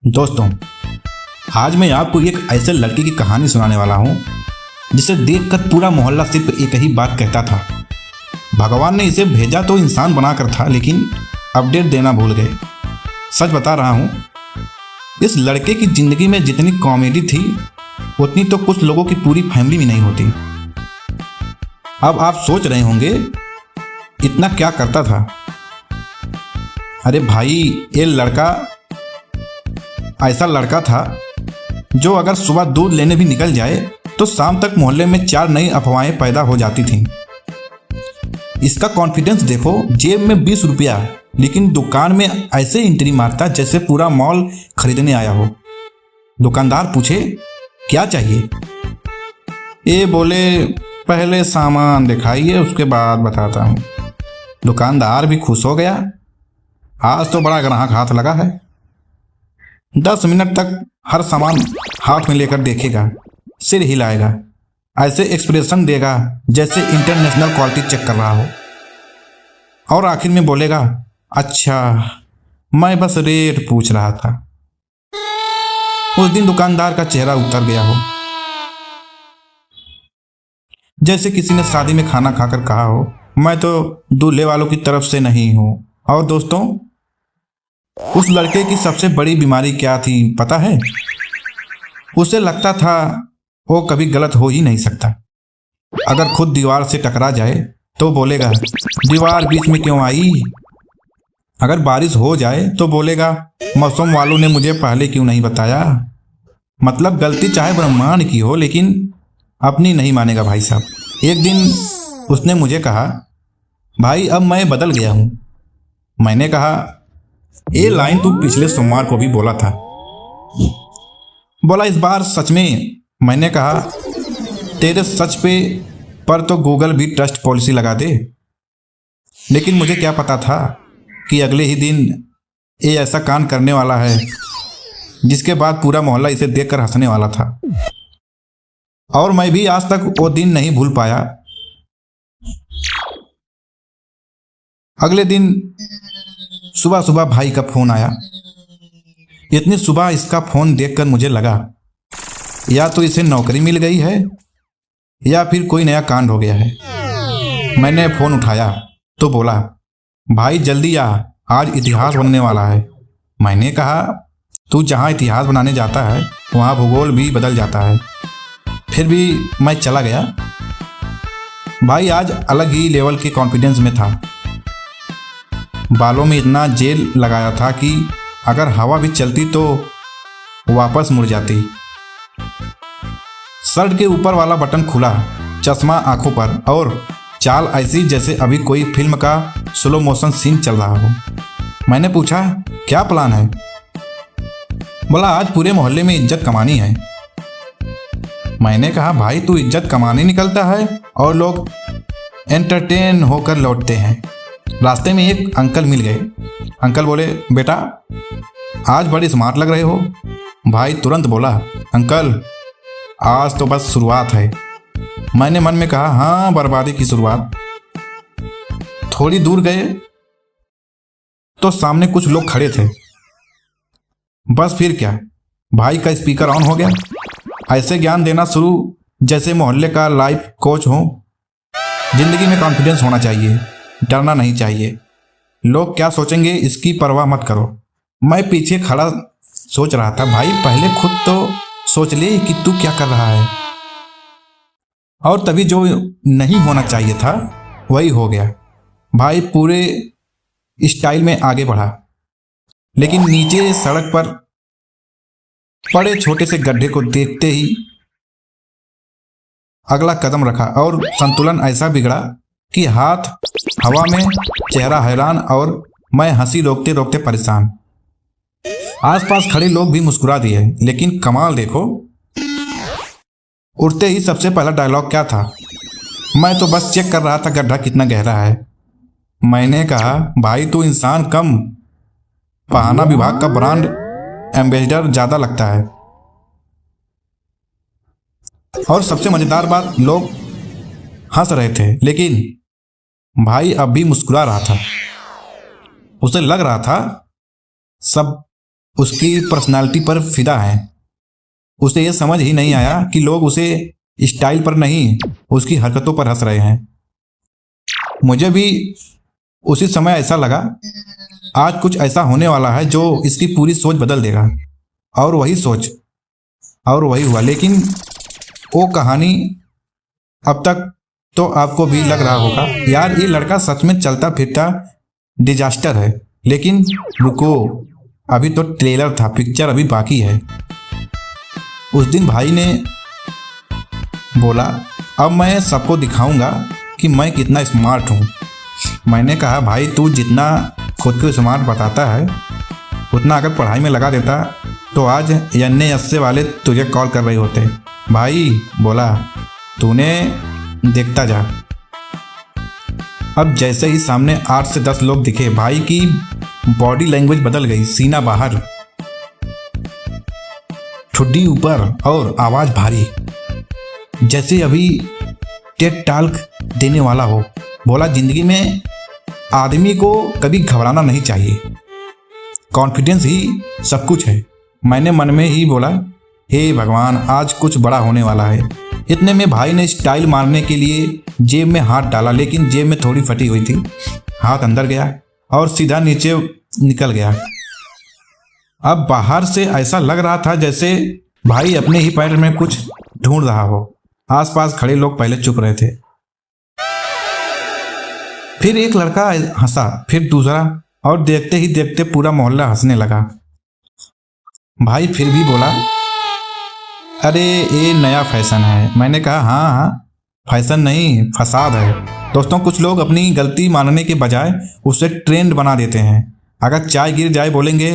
दोस्तों, आज मैं आपको एक ऐसे लड़के की कहानी सुनाने वाला हूँ जिसे देखकर पूरा मोहल्ला सिर्फ एक ही बात कहता था। भगवान ने इसे भेजा तो इंसान बनाकर था, लेकिन अपडेट देना भूल गए। सच बता रहा हूँ, इस लड़के की ज़िंदगी में जितनी कॉमेडी थी उतनी तो कुछ लोगों की पूरी फैमिली में नहीं होती। अब आप सोच रहे होंगे इतना क्या करता था। अरे भाई, ये लड़का ऐसा लड़का था जो अगर सुबह दूध लेने भी निकल जाए तो शाम तक मोहल्ले में 4 नई अफवाहें पैदा हो जाती थीं। इसका कॉन्फिडेंस देखो, जेब में 20 रुपया, लेकिन दुकान में ऐसे एंट्री मारता जैसे पूरा मॉल खरीदने आया हो। दुकानदार पूछे क्या चाहिए, ये बोले पहले सामान दिखाइए उसके बाद बताता हूँ। दुकानदार भी खुश हो गया, आज तो बड़ा ग्राहक हाथ लगा है। 10 मिनट तक हर सामान हाथ में लेकर देखेगा, सिर हिलाएगा, ऐसे एक्सप्रेशन देगा जैसे इंटरनेशनल क्वालिटी चेक कर रहा हो, और आखिर में बोलेगा अच्छा, मैं बस रेट पूछ रहा था। उस दिन दुकानदार का चेहरा उतर गया हो, जैसे किसी ने शादी में खाना खाकर कहा हो मैं तो दूल्हे वालों की तरफ से नहीं हूं। और दोस्तों, उस लड़के की सबसे बड़ी बीमारी क्या थी पता है? उसे लगता था वो कभी गलत हो ही नहीं सकता। अगर खुद दीवार से टकरा जाए तो बोलेगा दीवार बीच में क्यों आई। अगर बारिश हो जाए तो बोलेगा मौसम वालों ने मुझे पहले क्यों नहीं बताया। मतलब गलती चाहे ब्रह्मांड की हो, लेकिन अपनी नहीं मानेगा भाई साहब। एक दिन उसने मुझे कहा भाई अब मैं बदल गया हूं। मैंने कहा ये लाइन तू पिछले सोमवार को भी बोला था। बोला इस बार सच में। मैंने कहा तेरे सच पे पर तो गूगल भी ट्रस्ट पॉलिसी लगा दे। लेकिन मुझे क्या पता था कि अगले ही दिन ये ऐसा कांड करने वाला है जिसके बाद पूरा मोहल्ला इसे देखकर हंसने वाला था। और मैं भी आज तक वो दिन नहीं भूल पाया। अगले दिन सुबह सुबह भाई का फोन आया। इतनी सुबह इसका फोन देखकर मुझे लगा या तो इसे नौकरी मिल गई है या फिर कोई नया कांड हो गया है। मैंने फोन उठाया तो बोला भाई जल्दी आ, आज इतिहास बनने वाला है। मैंने कहा तू जहाँ इतिहास बनाने जाता है वहाँ भूगोल भी बदल जाता है। फिर भी मैं चला गया। भाई आज अलग ही लेवल के कॉन्फिडेंस में था। बालों में इतना जेल लगाया था कि अगर हवा भी चलती तो वापस मुड़ जाती। शर्ट के ऊपर वाला बटन खुला, चश्मा आंखों पर, और चाल ऐसी जैसे अभी कोई फिल्म का स्लो मोशन सीन चल रहा हो। मैंने पूछा क्या प्लान है? बोला आज पूरे मोहल्ले में इज्जत कमानी है। मैंने कहा भाई तू इज्जत कमाने निकलता है और लोग एंटरटेन होकर लौटते हैं। रास्ते में एक अंकल मिल गए। अंकल बोले बेटा आज बड़े स्मार्ट लग रहे हो। भाई तुरंत बोला अंकल आज तो बस शुरुआत है। मैंने मन में कहा हाँ, बर्बादी की शुरुआत। थोड़ी दूर गए तो सामने कुछ लोग खड़े थे। बस फिर क्या, भाई का स्पीकर ऑन हो गया। ऐसे ज्ञान देना शुरू जैसे मोहल्ले का लाइफ कोच हो। जिंदगी में कॉन्फिडेंस होना चाहिए, डरना नहीं चाहिए। लोग क्या सोचेंगे इसकी परवाह मत करो। मैं पीछे खड़ा सोच रहा था भाई पहले खुद तो सोच ले कि तू क्या कर रहा है। और तभी जो नहीं होना चाहिए था वही हो गया। भाई पूरे स्टाइल में आगे बढ़ा, लेकिन नीचे सड़क पर पड़े छोटे से गड्ढे को देखते ही अगला कदम रखा और संतुलन ऐसा बिगड़ा कि हाथ हवा में, चेहरा हैरान और मैं हंसी रोकते रोकते परेशान। आसपास खड़े लोग भी मुस्कुरा दिए, लेकिन कमाल देखो, उठते ही सबसे पहला डायलॉग क्या था? मैं तो बस चेक कर रहा था गड्ढा कितना गहरा है। मैंने कहा भाई तू इंसान कम, पहाना विभाग का ब्रांड एम्बेसडर ज्यादा लगता है। और सबसे मजेदार बात, लोग हंस रहे थे लेकिन भाई अब भी मुस्कुरा रहा था। उसे लग रहा था सब उसकी पर्सनालिटी पर फिदा हैं। उसे ये समझ ही नहीं आया कि लोग उसे स्टाइल पर नहीं, उसकी हरकतों पर हंस रहे हैं। मुझे भी उसी समय ऐसा लगा, आज कुछ ऐसा होने वाला है जो इसकी पूरी सोच बदल देगा। और वही सोच और वही हुआ। लेकिन वो कहानी अब तक तो आपको भी लग रहा होगा यार ये लड़का सच में चलता फिरता डिजास्टर है। लेकिन रुको, अभी तो ट्रेलर था, पिक्चर अभी बाकी है। उस दिन भाई ने बोला, अब मैं सबको दिखाऊंगा कि मैं कितना स्मार्ट हूँ। मैंने कहा, भाई तू जितना खुद को स्मार्ट बताता है उतना अगर पढ़ाई में लगा देता तो आज NA80 वाले तुझे कॉल कर रहे होते। भाई बोला, तूने देखता जा। अब जैसे ही सामने 8 से 10 लोग दिखे, भाई की बॉडी लैंग्वेज बदल गई। सीना बाहर, ठुड्डी ऊपर और आवाज भारी, जैसे अभी टेड टॉक देने वाला हो। बोला, जिंदगी में आदमी को कभी घबराना नहीं चाहिए, कॉन्फिडेंस ही सब कुछ है। मैंने मन में ही बोला, हे भगवान आज कुछ बड़ा होने वाला है। इतने में भाई ने स्टाइल मारने के लिए जेब में हाथ डाला, लेकिन जेब में थोड़ी फटी हुई थी। हाथ अंदर गया और सीधा नीचे निकल गया। अब बाहर से ऐसा लग रहा था जैसे भाई अपने ही पैर में कुछ ढूंढ रहा हो। आसपास खड़े लोग पहले चुप रहे थे, फिर एक लड़का हंसा, फिर दूसरा, और देखते ही देखते पूरा मोहल्ला हंसने लगा। भाई फिर भी बोला, अरे ये नया फैशन है। मैंने कहा, हाँ, फैशन नहीं फसाद है। दोस्तों, कुछ लोग अपनी गलती मानने के बजाय उसे ट्रेंड बना देते हैं। अगर चाय गिर जाए बोलेंगे,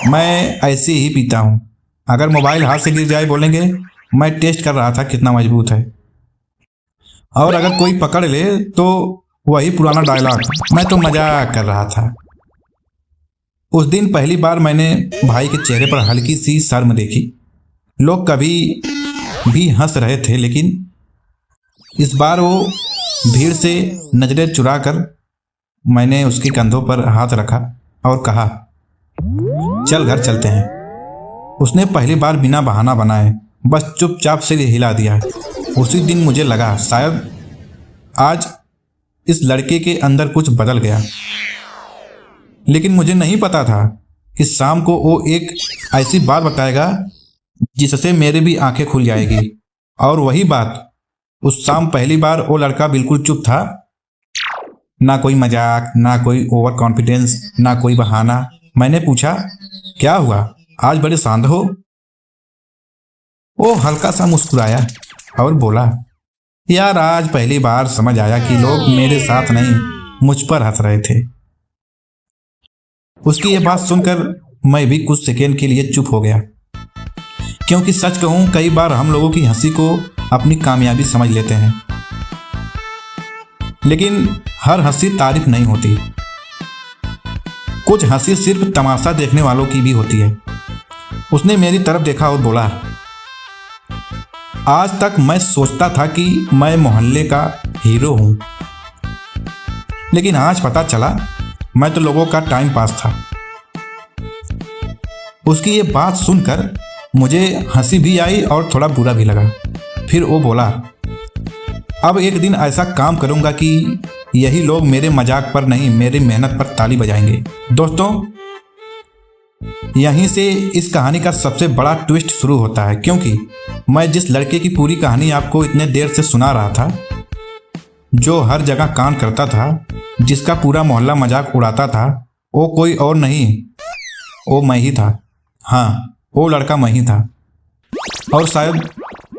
मैं ऐसे ही पीता हूँ। अगर मोबाइल हाथ से गिर जाए बोलेंगे, मैं टेस्ट कर रहा था कितना मजबूत है। और अगर कोई पकड़ ले तो वही पुराना डायलॉग, मैं तो मजाक कर रहा था। उस दिन पहली बार मैंने भाई के चेहरे पर हल्की सी शर्म देखी। लोग कभी भी हंस रहे थे, लेकिन इस बार वो भीड़ से नजरें चुरा कर मैंने उसके कंधों पर हाथ रखा और कहा, चल घर चलते हैं। उसने पहली बार बिना बहाना बनाए बस चुपचाप से हिला दिया। उसी दिन मुझे लगा शायद आज इस लड़के के अंदर कुछ बदल गया। लेकिन मुझे नहीं पता था कि शाम को वो एक ऐसी बात बताएगा जिससे मेरे भी आंखें खुल जाएगी। और वही बात, उस शाम पहली बार वो लड़का बिल्कुल चुप था। ना कोई मजाक, ना कोई ओवर कॉन्फिडेंस, ना कोई बहाना। मैंने पूछा, क्या हुआ, आज बड़े शांत हो? वो हल्का सा मुस्कुराया और बोला, यार आज पहली बार समझ आया कि लोग मेरे साथ नहीं मुझ पर हंस रहे थे। उसकी ये बात सुनकर मैं भी कुछ सेकेंड के लिए चुप हो गया, क्योंकि सच कहूं कई बार हम लोगों की हंसी को अपनी कामयाबी समझ लेते हैं। लेकिन हर हंसी तारीफ नहीं होती। कुछ हंसी सिर्फ तमाशा देखने वालों की भी होती है। उसने मेरी तरफ देखा और बोला, आज तक मैं सोचता था कि मैं मोहल्ले का हीरो हूं, लेकिन आज पता चला मैं तो लोगों का टाइम पास था। उसकी ये बात सुनकर मुझे हंसी भी आई और थोड़ा बुरा भी लगा। फिर वो बोला, अब एक दिन ऐसा काम करूंगा कि यही लोग मेरे मजाक पर नहीं मेरी मेहनत पर ताली बजाएंगे। दोस्तों, यहीं से इस कहानी का सबसे बड़ा ट्विस्ट शुरू होता है, क्योंकि मैं जिस लड़के की पूरी कहानी आपको इतने देर से सुना रहा था, जो हर जगह कांड करता था, जिसका पूरा मोहल्ला मजाक उड़ाता था, वो कोई और नहीं, वो मैं ही था। हाँ, वो लड़का मैं ही था। और शायद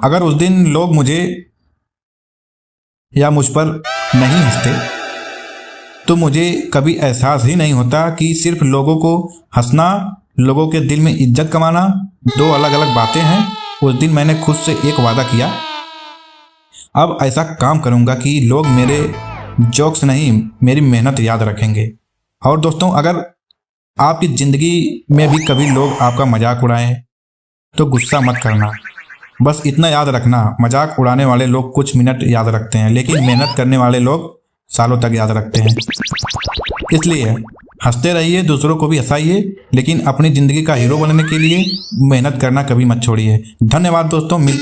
अगर उस दिन लोग मुझे या मुझ पर नहीं हंसते तो मुझे कभी एहसास ही नहीं होता कि सिर्फ लोगों को हंसना, लोगों के दिल में इज्जत कमाना दो अलग अलग बातें हैं। उस दिन मैंने खुद से एक वादा किया, अब ऐसा काम करूंगा कि लोग मेरे जोक्स नहीं मेरी मेहनत याद रखेंगे। और दोस्तों, अगर आपकी ज़िंदगी में भी कभी लोग आपका मजाक उड़ाएं तो गुस्सा मत करना। बस इतना याद रखना, मजाक उड़ाने वाले लोग कुछ मिनट याद रखते हैं, लेकिन मेहनत करने वाले लोग सालों तक याद रखते हैं। इसलिए हंसते रहिए, दूसरों को भी हंसाइए, लेकिन अपनी ज़िंदगी का हीरो बनने के लिए मेहनत करना कभी मत छोड़िए। धन्यवाद दोस्तों, मिलते हैं।